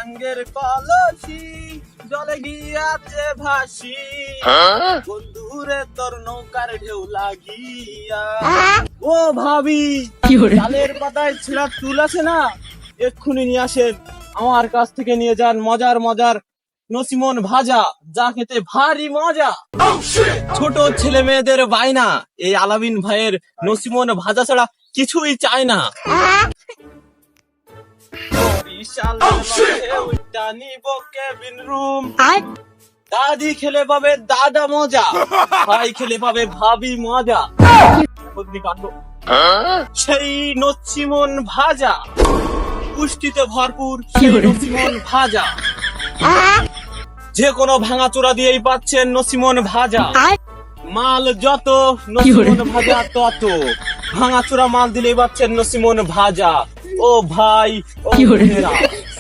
ভাঙ্গের কলসি জলে গিয়াছে ভাসি, বন্ধুরে তোর নৌকার ঢেউ লাগিয়া। ও ভাবি, ডালের পাতায় ছেঁড়া চুল আছে না, এক্ষুনি নিয়ে আসেন, আমার কাছ থেকে নিয়ে যান মজার মজার নসিমন ভাজা, যা খেতে ভারী মজা। ছোট ছেলে মেয়েদের বায়না, এই আলামিন ভাইয়ের নসিমন ভাজা ছাড়া কিছুই চায় না। দাদি খেলে পাবে দাদা মজা, ভাই খেলে পাবে ভাবি মজা। সেই নসিমন ভাজা, পুষ্টিতে ভরপুর সেই নসিমন ভাজা, যে কোনো ভাঙাচোরা দিয়েই পাচ্ছেন নসিমন ভাজা। মাল যত নসিমন ভাজা তত, ভাঙাচোরা মাল দিলেই পাচ্ছেন নসিমন ভাজা। ও ভাই, ও বোনেরা,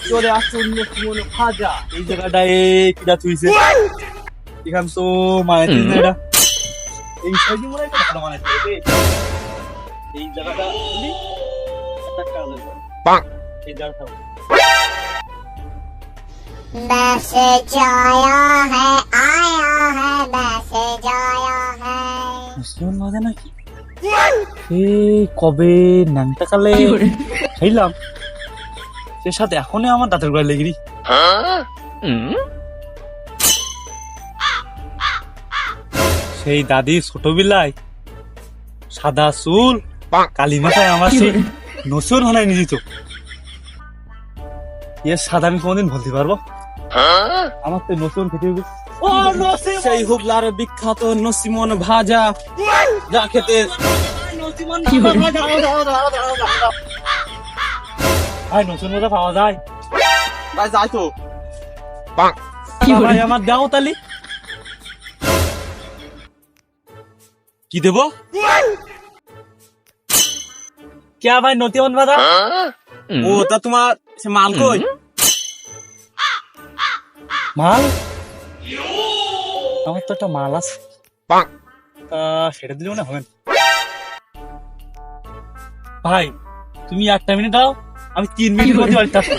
চলে আসুন নসিমন ভাজা। এই জায়গাটায় কিটা থুইছে, এখান তো মায়ের এটা এই সাইডে মনে হয় ভালো মানে এই জায়গাটা এই জায়গাটা वैसे जाया है आया है वैसे जाया है। নসিমন ভাজা নাকি কবে ন্যাংটা কালে খাইলাম, সে সাথে এখনই আমার দাঁতের গোড়ায় লেগেরি। সেই দাদি ছোটবেলায় সাদা চুল কালী মাথায় আমার সেই নসিমন হানায় নিয়ে যেত। এর সাদা আমি কোনদিন বলতে পারবো, আমার তো নসিমন খেতে হবে। সেই হুগলার বিখ্যাত নসিমন ভাজা, যা খেতে ভাই নসিমন ভাজা পাওয়া যায়, ভাই যাই তো ভাই আমার দাও তালি কি দেব क्या भाई নসিমন ভাজা। ও তা তোমার সে মাল কই? মাল আমার তো একটা মাল আছে, সেটা দিলে মনে হবে। ভাই তুমি একটা মিনিট দাও, আমি 3 মিনিট মধ্যে বাড়িতে আসবো,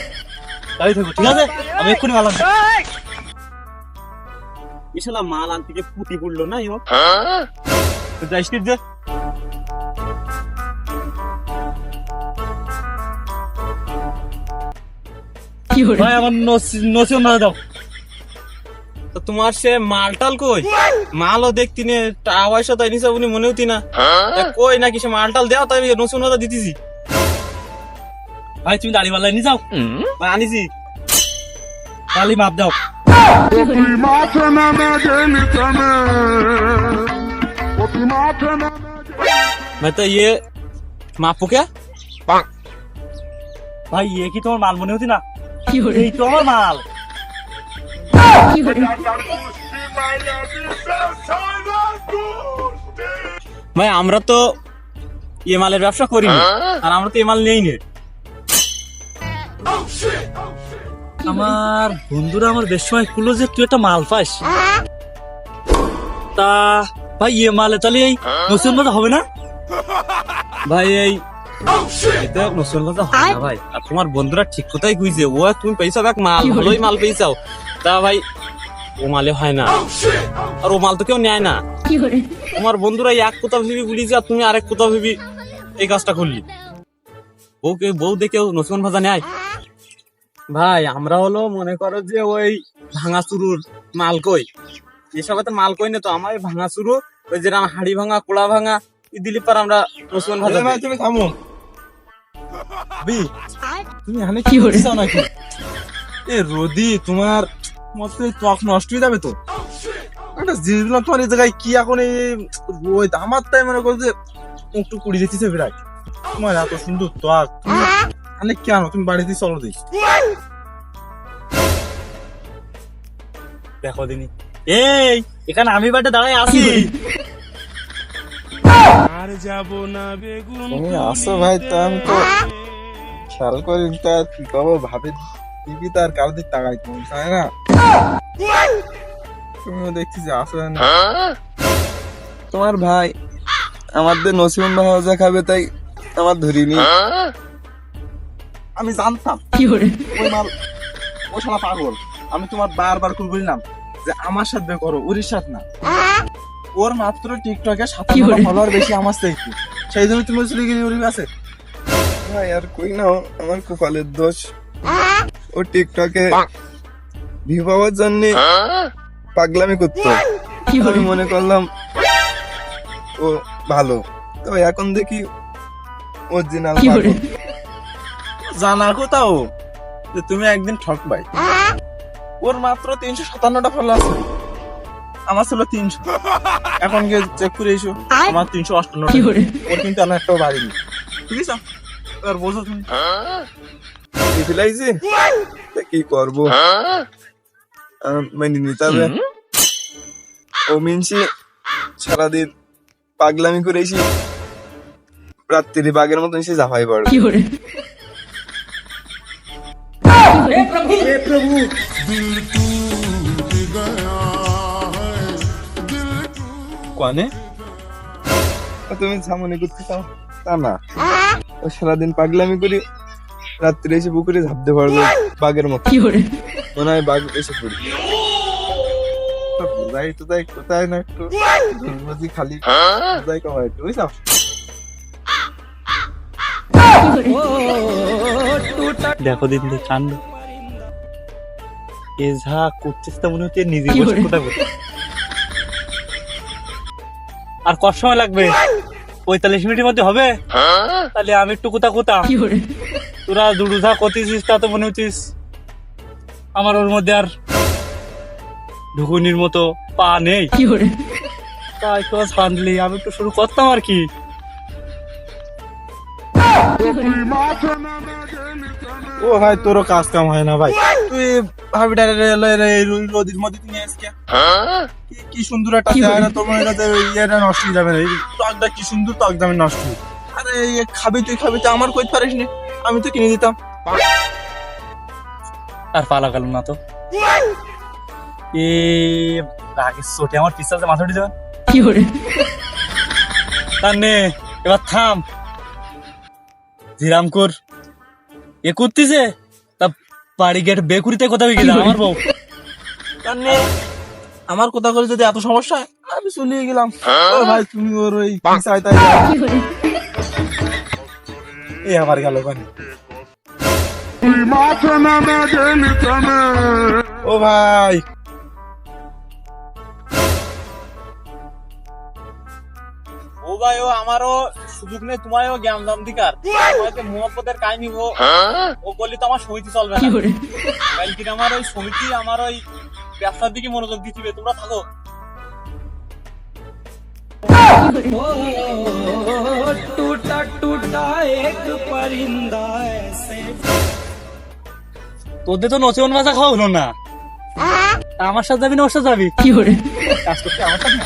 দাঁড়িয়ে থাকবো, ঠিক আছে? আমি এক্ষুনি মাল আনছি। বিশালা মাল আনতে গিয়ে পুটি পড়লো না ইও, যাইস যে ভাই আমার নসিমন ভাজা দাও। তো তোমার সে মালটাল কই? মালও দেখতি নে, টাকা পয়সা তো নিছে উনি মনে হতি না, কই নাকি সে মালটাল দেও, তাই নসিমন ভাজা দিতেছি। ভাই তুমি দাড়ি মাল্লাই নিয়ে যাও, ভাই আনিছি, তালি মাপ দাও। ভাই তো ইয়ে মাপো কে? ভাই ইয়ে কি তোমার মাল মনে হতি না? এই তো আমার মাল। ভাই আমরা তো এ মালের ব্যবসা করি না, আর আমরা তো এ মাল নেই নে। আমার বন্ধুরা আমার বেশ সময় খুললো যে তুই একটা মাল পাস, তা ভাই এ মালে তাহলে এই নসিমন ভাজা হবে না? ভাই এই নসিমন ভাজা হবে না ভাই, আর তোমার বন্ধুরা ঠিক কোথায় খুঁজছে, ও তুমি পেয়েছাও এক মাল, ভালোই মাল পেয়েছাও, তা ভাই ও মালে হয় না, আর ও মাল তো কেউ নেয় না। তোমার বন্ধুরা এক কোথা ভেবি বলিছে, আর তুমি আরেক কোথা ভেবি এই কাজটা করলি। বউ দেখেও নসিমন ভাজা নেয়? ভাই আমরা হলো মনে করো যে ওই ভাঙা চুরুর মাল কই, এসব তো মাল কই না, তো আমার ভাঙা চুরু ওই যেটা হাড়ি ভাঙা কোড়া ভাঙা দিলি পর আমরা নসিমন ভাজা। তুমি থামো, তুমি এখানে কি করছো নাকি? এ রোদি তোমার মতে ত্বক নষ্ট হয়ে যাবে তো, একটা জিনিস বললাম তোমার এই জায়গায় কি এখন এই রোদ, আমার তাই মনে করো যে একটু কুড়ি যেতেছে বিরাট, তোমার এত সুন্দর ত্বক, তুমি কেন তুমি বাড়িতে চলো দেখি দেখো দিনি। এই এখানে আমি বাড়িতে দাঁড়াই আছি, আর যাবো না বেগুন। তুমি আসো ভাই, তো আমি তো খেয়াল করি কি করবো ভাবে দিবি, তার কারো দিক তাকাই তুমি তাই না, তুমিও দেখছি যে আসো না। তোমার ভাই আমাদের নসিমন ভাজা খাবে তাই আমার ধরিনি, আমি জানতাম ওই মাল ও শালা পাগল। আমি তোমার বারবার করে বললাম যে আমার সাথে বিয়ে করো, ওর সাথে না। ওর মাত্র টিকটকে 57 ফলোয়ার বেশি আমার থেকে, সেই জন্য তুমি বলছিলে কি ওর আছে। ভাই আর কই না, আমার কপালের দোষ। ও টিকটকে ভিউ পাওয়ার জন্য পাগলামি করতো, আমি মনে করলাম ও ভালো, তো এখন দেখি অরিজিনাল পাগল। জানার কোথাও যে তুমি একদিন ঠকবাই। ওর মাত্র 357টা ফলোয়ার আছে, আমার ছিল 300। এখন গিয়ে চেক করে এসো, আমার 358। ওর কিন্তু আমার একটাও বাড়িনি, ঠিক আছে? এবার বোঝো তুমি। ফেলাইছি, কি করবো, মেনে নিতে হবে। ও মিনছি সারাদিন পাগলামি করেছি, রাত্রি বাঘের মতন এসে জাফাই পড়ে। কানে তুমি সামনে করতে চাও তা না, ও সারাদিন পাগলামি করি, রাত্রে এসে পুকুরে ঝাপতে পারবে বাঘের মতো। মনে হয় বাঘ এসে পড়ি। বুঝাই তো তাই কোথায় না একটু বুঝি খালি বুঝাই কমাই একটু, বুঝছো? দেখো দিন কাণ্ড, এ যা করছিস তা মনে হচ্ছে নিজে বসে কোথায় বসে। আর কত সময় লাগবে? 45 মিনিটের মধ্যে হবে? তাহলে আমি একটু কোথা তোরা দুডু যা করতেছিস তা তো মনে হচ্ছিস আমার ওর মধ্যে আর ঢুকুনির মতো পা নেই। তাই তো ফান্ডলি আমি একটু শুরু করতাম আর কি। ও ভাই, তোরও কাজ কাম হয় না ভাই। তুই ভাবি নদীর মধ্যে নিয়ে আসকে কি সুন্দর একটা চেহারা, তোর মনে কাছে ইয়েটা নষ্ট হয়ে যাবে না। এই টকটা কি সুন্দর, টক দামে নষ্ট। আরে খাবি তুই আমার কইতে পারিস নি, আমি তো কিনে দিতাম। আর পালা গেল না তো, এ রাগের চোটে আমার পিছাতে মাথা উঠে যাবে। তার নে এবার থাম, জিরাম কর। এ করতেছে তা বাড়ি গেট বেকুরিতে কোথাও গেলাম আমার বউ। তার নে আমার কথা করে যদি এত সমস্যা হয়, আমি চলে গেলাম। ও ভাই, তুমি ওর ওই চাই তাই এই আবার গেল ওখানে। ও ভাই, ও ভাই, ও আমারও সুযোগ নেই, তোমারও জ্ঞান দাম দিকার। মোহাম্মদের কাহিনী ও বললি তো আমার সমিতি চলবে না। কালকে আমার ওই সমিতি, আমার ওই ব্যবসার দিকে মনোযোগ দিচ্ছিবে। তোমরা থাকো। তোদের তো নচন ভাজা খাওয়া হলো না, আমার সাথে যাবি না ওর সাথে যাবি? কাজ করতে আমার সাথে